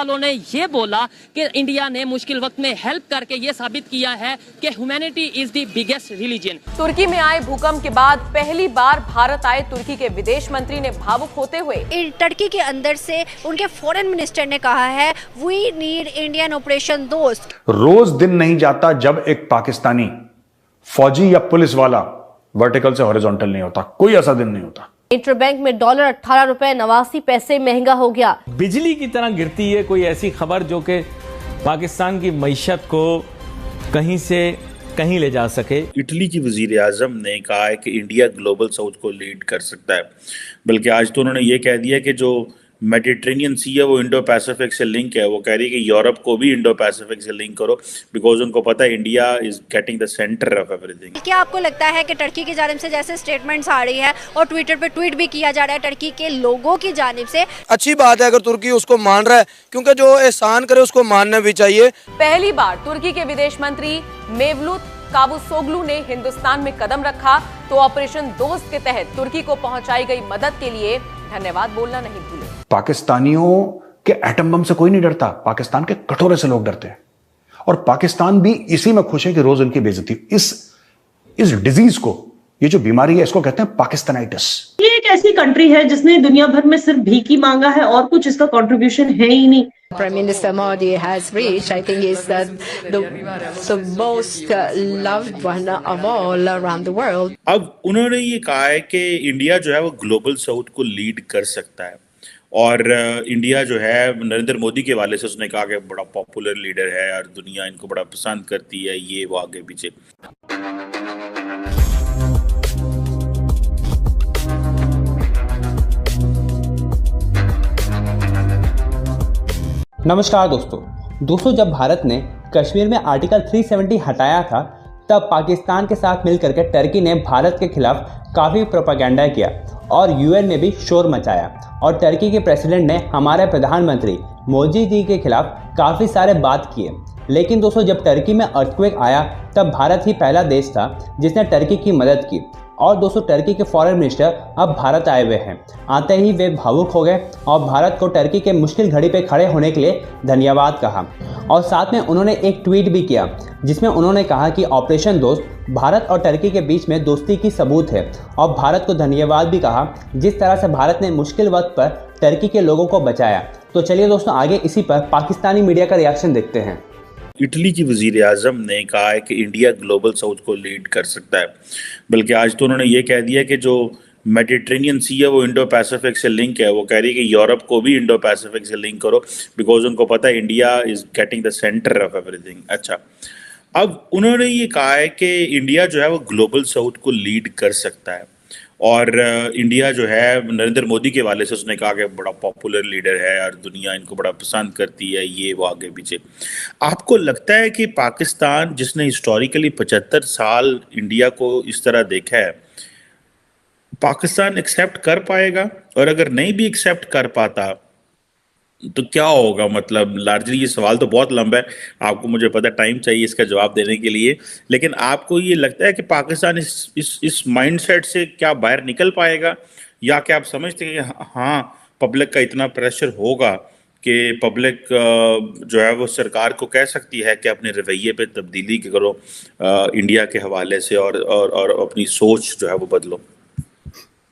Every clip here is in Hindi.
वालों ने ये बोला कि इंडिया ने मुश्किल वक्त में हेल्प करके ये साबित किया है कि humanity is the biggest religion. तुर्की में आए भूकंप के बाद पहली बार भारत आए तुर्की के विदेश मंत्री ने भावुक होते हुए टर्की के अंदर से उनके फॉरेन मिनिस्टर ने कहा है, वी नीड इंडियन ऑपरेशन दोस्त। रोज दिन नहीं जाता जब एक पाकिस्तानी फौजी या पुलिस वाला वर्टिकल से हॉरिजॉन्टल नहीं होता, कोई ऐसा दिन नहीं होता। इंटरबैंक में डॉलर 18 रुपए 89 पैसे महंगा हो गया। बिजली की तरह गिरती है कोई ऐसी खबर जो कि पाकिस्तान की मईशत को कहीं से कहीं ले जा सके। इटली की वजीर आजम ने कहा है कि इंडिया ग्लोबल साउथ को लीड कर सकता है, बल्कि आज तो उन्होंने ये कह दिया कि जो मेडिटेरेनियन सी है वो इंडो पैसिफिक से लिंक है। वो कह रही है कि यूरोप को भी इंडो पैसिफिक से लिंक करो, बिकॉज उनको पता है India is getting the centre of everything. क्या आपको लगता है कि टर्की की जानिब से जैसे स्टेटमेंट्स आ रही है और ट्विटर पे ट्वीट भी किया जा रहा है टर्की के लोगों की जानिब से, अच्छी बात है अगर तुर्की उसको मान रहा है, क्योंकि जो एहसान करे उसको मानना भी चाहिए। पहली बार तुर्की के विदेश मंत्री मेवलूत कावुसोग्लू ने हिंदुस्तान में कदम रखा तो ऑपरेशन दोस्त के तहत तुर्की को पहुंचाई गई मदद के लिए धन्यवाद बोलना नहीं भूले। पाकिस्तानियों के एटम बम से कोई नहीं डरता, पाकिस्तान के कटोरे से लोग डरते हैं। और पाकिस्तान भी इसी में खुश है कि रोज उनकी बेइज्जती। इस डिजीज को, ये जो बीमारी है, इसको कहते हैं पाकिस्तानाइटिस। ये एक ऐसी कंट्री है जिसने दुनिया भर में सिर्फ भीख ही मांगा है और कुछ इसका कंट्रीब्यूशन है ही नहीं। Prime Minister Modi has reached, I think, is the most loved one of all around the world. अब उन्होंने ये कहा है कि इंडिया जो है वो ग्लोबल साउथ को लीड कर सकता है, और इंडिया जो है नरेंद्र मोदी के हवाले से उसने कहा कि बड़ा पॉपुलर लीडर है और दुनिया इनको बड़ा पसंद करती है, ये वो आगे पीछे। नमस्कार दोस्तों, जब भारत ने कश्मीर में आर्टिकल 370 हटाया था तब पाकिस्तान के साथ मिलकर के टर्की ने भारत के खिलाफ काफ़ी प्रोपेगेंडा किया और यूएन में भी शोर मचाया। और टर्की के प्रेसिडेंट ने हमारे प्रधानमंत्री मोदी जी के खिलाफ काफ़ी सारे बात किए। लेकिन दोस्तों, जब टर्की में अर्थक्वेक आया तब भारत ही पहला देश था जिसने टर्की की मदद की। और दोस्तों, टर्की के फॉरेन मिनिस्टर अब भारत आए हुए हैं। आते ही वे भावुक हो गए और भारत को टर्की के मुश्किल घड़ी पे खड़े होने के लिए धन्यवाद कहा। और साथ में उन्होंने एक ट्वीट भी किया जिसमें उन्होंने कहा कि ऑपरेशन दोस्त भारत और टर्की के बीच में दोस्ती की सबूत है, और भारत को धन्यवाद भी कहा जिस तरह से भारत ने मुश्किल वक्त पर टर्की के लोगों को बचाया। तो चलिए दोस्तों, आगे इसी पर पाकिस्तानी मीडिया का रिएक्शन देखते हैं। इटली की वजीर आजम ने कहा है कि इंडिया ग्लोबल साउथ को लीड कर सकता है, बल्कि आज तो उन्होंने ये कह दिया कि जो मेडिटेरेनियन सी है वो इंडो पैसिफिक से लिंक है। वो कह रही है कि यूरोप को भी इंडो पैसिफिक से लिंक करो, बिकॉज उनको पता है India is getting the centre of everything. अच्छा, अब उन्होंने ये कहा है कि इंडिया जो है वो ग्लोबल साउथ को लीड कर सकता है, और इंडिया जो है नरेंद्र मोदी के हवाले से उसने कहा कि बड़ा पॉपुलर लीडर है और दुनिया इनको बड़ा पसंद करती है, ये वो आगे पीछे। आपको लगता है कि पाकिस्तान जिसने हिस्टोरिकली 75 साल इंडिया को इस तरह देखा है, पाकिस्तान एक्सेप्ट कर पाएगा? और अगर नहीं भी एक्सेप्ट कर पाता तो क्या होगा? मतलब लार्जली ये सवाल तो बहुत लंबा है, आपको मुझे पता टाइम चाहिए इसका जवाब देने के लिए, लेकिन आपको ये लगता है कि पाकिस्तान इस माइंडसेट से क्या बाहर निकल पाएगा, या क्या आप समझते हैं कि हाँ पब्लिक का इतना प्रेशर होगा कि पब्लिक जो है वो सरकार को कह सकती है कि अपने रवैये पे तब्दीली करो इंडिया के हवाले से, और अपनी सोच जो है वो बदलो?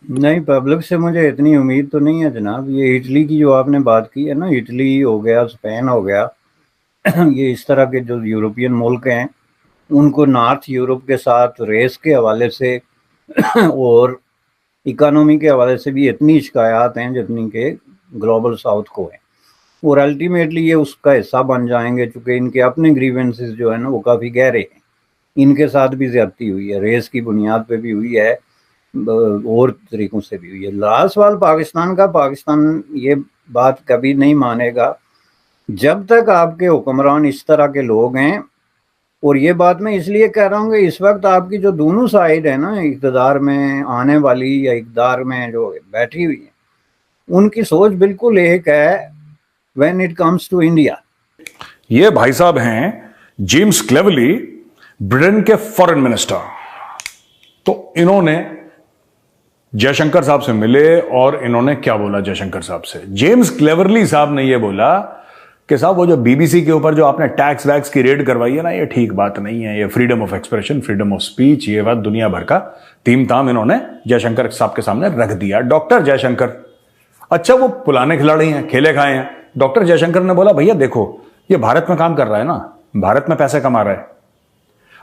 नहीं, पब्लिक से मुझे इतनी उम्मीद तो नहीं है जनाब। ये इटली की जो आपने बात की है ना, इटली हो गया, स्पेन हो गया, ये इस तरह के जो यूरोपियन मुल्क हैं उनको नॉर्थ यूरोप के साथ रेस के हवाले से और इकोनॉमी के हवाले से भी इतनी शिकायत हैं जितनी के ग्लोबल साउथ को हैं, और अल्टीमेटली ये उसका हिस्सा बन जाएंगे, चूँकि इनके अपने ग्रीवेंसेस जो है ना वो काफ़ी गहरे हैं। इनके साथ भी ज्यादती हुई है, रेस की बुनियाद पे भी हुई है और तरीकों से भी हुई है। लास्ट सवाल पाकिस्तान का, पाकिस्तान ये बात कभी नहीं मानेगा जब तक आपके हुक्मरान इस तरह के लोग हैं। और ये बात मैं इसलिए कह रहा हूँ कि इस वक्त आपकी जो दोनों साइड है ना, इक़्तिदार में आने वाली या इक़्तिदार में जो बैठी हुई है, उनकी सोच बिल्कुल एक है when it comes to India. ये भाई साहब हैं जेम्स क्लेवरली, ब्रिटेन के फॉरेन मिनिस्टर। तो इन्होंने जयशंकर साहब से मिले और इन्होंने क्या बोला जयशंकर साहब से? जेम्स क्लेवरली साहब ने ये बोला कि साहब वो जो बीबीसी के ऊपर जो आपने टैक्स वैक्स की रेड करवाई है ना, ये ठीक बात नहीं है, ये freedom of expression, freedom of speech, ये बात दुनिया भर का तीम ताम इन्होंने जयशंकर साहब के सामने रख दिया। डॉक्टर जयशंकर, अच्छा वो पुराने खिलाड़ी हैं, खेले खाए हैं। डॉक्टर जयशंकर ने बोला भैया देखो ये भारत में काम कर रहा है ना, भारत में पैसे कमा रहा है,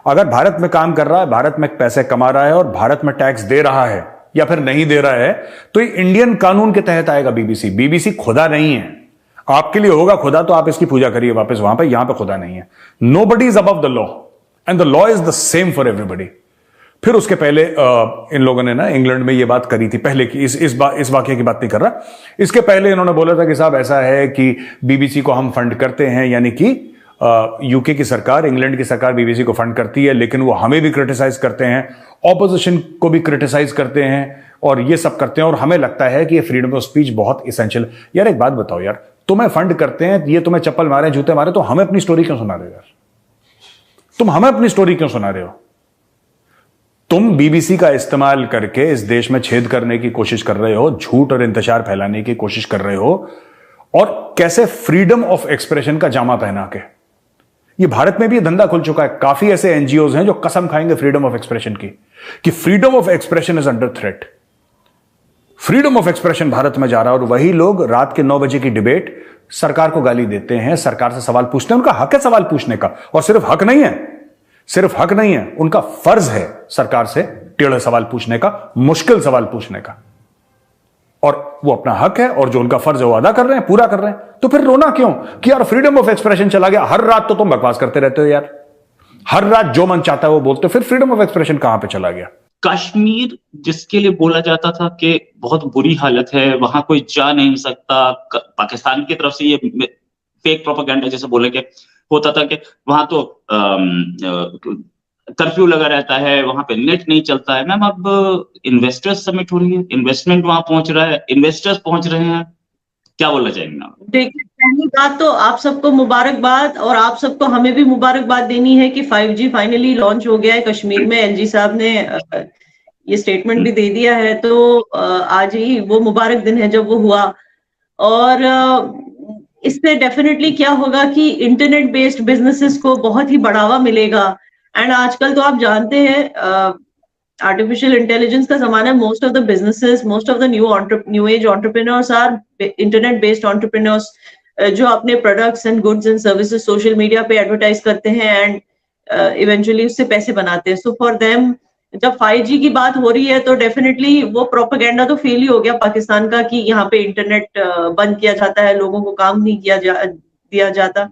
अगर भारत में काम कर रहा है, भारत में पैसे कमा रहा है और भारत में टैक्स दे रहा है या फिर नहीं दे रहा है, तो ये इंडियन कानून के तहत आएगा। बीबीसी बीबीसी खुदा नहीं है, आपके लिए होगा खुदा तो आप इसकी पूजा करिए वापस वहां पे, यहां पे खुदा नहीं है। Nobody is above the law and the law is the same for everybody. फिर उसके पहले इन लोगों ने ना इंग्लैंड में ये बात करी थी पहले की, इस वाकये की बात नहीं कर रहा, इसके पहले इन्होंने बोला था कि साहब ऐसा है कि बीबीसी को हम फंड करते हैं, यानी कि यूके की सरकार, इंग्लैंड की सरकार बीबीसी को फंड करती है, लेकिन वो हमें भी क्रिटिसाइज करते हैं, ऑपोजिशन को भी क्रिटिसाइज करते हैं और ये सब करते हैं, और हमें लगता है कि ये फ्रीडम ऑफ स्पीच बहुत इसेंशियल। यार एक बात बताओ यार, तुम्हें फंड करते हैं, ये तुम्हें चप्पल मारे, जूते मारे, तो हमें अपनी स्टोरी क्यों सुना रहे हो यार? तुम हमें अपनी स्टोरी क्यों सुना रहे हो? तुम बीबीसी का इस्तेमाल करके इस देश में छेद करने की कोशिश कर रहे हो, झूठ और इंतशार फैलाने की कोशिश कर रहे हो, और कैसे फ्रीडम ऑफ एक्सप्रेशन का जामा पहना के। ये भारत में भी धंधा खुल चुका है, काफी ऐसे एनजीओज हैं जो कसम खाएंगे फ्रीडम ऑफ एक्सप्रेशन की कि freedom of expression is under threat. Freedom of expression Bharat में जा रहा है, और वही लोग रात के 9 बजे की डिबेट सरकार को गाली देते हैं, सरकार से सवाल पूछते हैं। उनका हक है सवाल पूछने का, और सिर्फ हक नहीं है, सिर्फ हक नहीं है, उनका फर्ज है सरकार से टेढ़े सवाल पूछने का, मुश्किल सवाल पूछने का, और वो अपना हक है और जो उनका फर्ज है वो अदा कर रहे हैं, पूरा कर रहे हैं। तो फिर रोना क्यों कि यार फ्रीडम ऑफ एक्सप्रेशन चला गया? हर रात तो तुम बकवास करते रहते हो यार, हर रात जो मन चाहता है वो बोलते हो, फिर फ्रीडम ऑफ एक्सप्रेशन कहां पे चला गया? कश्मीर जिसके लिए बोला जाता था कि बहुत बुरी हालत है, वहां कोई जा नहीं सकता, पाकिस्तान की तरफ से ये फेक प्रोपेगेंडा जैसे बोले कि होता था कि वहां तो कर्फ्यू लगा रहता है, वहां पे नेट नहीं चलता है। मैम अब इन्वेस्टर्स समिट हो रही है, इन्वेस्टमेंट वहां पहुंच रहा है, इन्वेस्टर्स पहुंच रहे हैं, क्या बोलना चाहेंगे आप? देखिए, पहली बात तो आप सबको मुबारकबाद, और आप सबको हमें भी मुबारकबाद देनी है कि 5G फाइनली लॉन्च हो गया है कश्मीर में। एलजी साहब ने ये स्टेटमेंट भी दे दिया है, तो आज ही वो मुबारक दिन है जब वो हुआ। और इससे डेफिनेटली क्या होगा कि इंटरनेट बेस्ड बिजनेसेस को बहुत ही बढ़ावा मिलेगा। एंड आजकल तो आप जानते हैं आर्टिफिशियल इंटेलिजेंस का जमाना है। Most of the businesses, most of the new age entrepreneurs are internet based entrepreneurs, जो अपने products and goods and services social media पे एडवर्टाइज करते हैं एंड इवेंचुअली उससे पैसे बनाते हैं। सो फॉर देम जब 5G की बात हो रही है तो डेफिनेटली वो प्रोपेगेंडा तो फेल ही हो गया पाकिस्तान का कि यहाँ पे इंटरनेट बंद किया जाता है, लोगों को काम नहीं दिया जाता।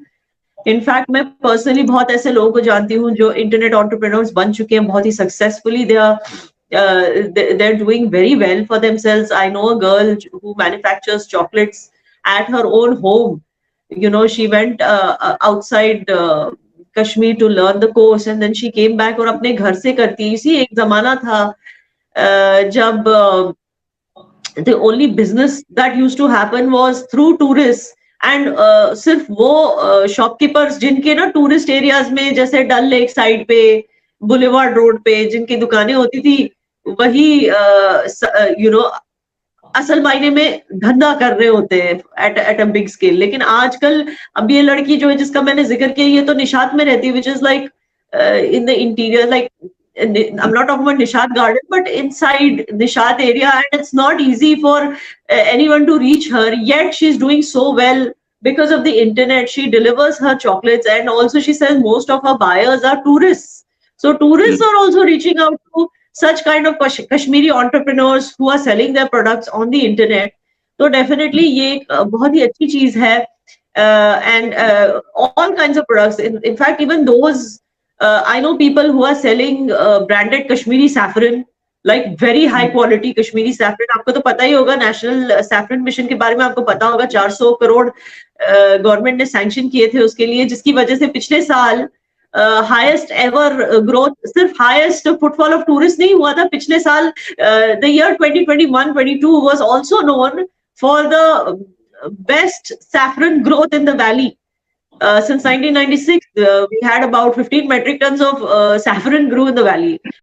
इनफैक्ट मैं पर्सनली बहुत ऐसे लोगों को जानती हूँ जो इंटरनेट एंटरप्रेन्योर्स बन चुके हैं बहुत ही successfully. They are doing very well for themselves. I know a girl who manufactures chocolates at her own home. You know, she went outside Kashmir to learn the course and then she came back और अपने घर से करती। इसी एक जमाना था जब the only business that used to happen was through tourists and सिर्फ वो शॉपकीपर्स जिनके ना टूरिस्ट एरियाज में जैसे डल लेक साइड पे, बुलेवार्ड रोड पे जिनकी दुकानें होती थी, वही यू नो असल मायने में धंधा कर रहे होते हैं एट अ बिग स्केल। लेकिन आजकल अब ये लड़की जो है जिसका मैंने जिक्र किया, ये तो निशात में रहती है, which is like in the interior, like I'm not talking about Nishat Garden, but inside Nishat area, and it's not easy for anyone to reach her. Yet she's doing so well because of the internet. She delivers her chocolates, and also she says most of her buyers are tourists. So tourists are also reaching out to such kind of Kashmiri entrepreneurs who are selling their products on the internet. So definitely ये एक बहुत ही अच्छी चीज है, and all kinds of products. In fact, even those I know people who are selling branded Kashmiri saffron, like very high quality Kashmiri saffron. आपको तो पता ही होगा, नेशनल सैफरन मिशन के बारे में आपको पता होगा, 400 करोड़ गवर्नमेंट ने सैंक्शन किए थे उसके लिए, जिसकी वजह से पिछले साल हाईएस्ट एवर ग्रोथ, सिर्फ हाईएस्ट फुटफॉल ऑफ टूरिस्ट नहीं हुआ था पिछले साल। The year 2021-22 was also known for the best saffron growth in the valley. Since 1996, we had about 15 metric tons of saffron grew in the valley.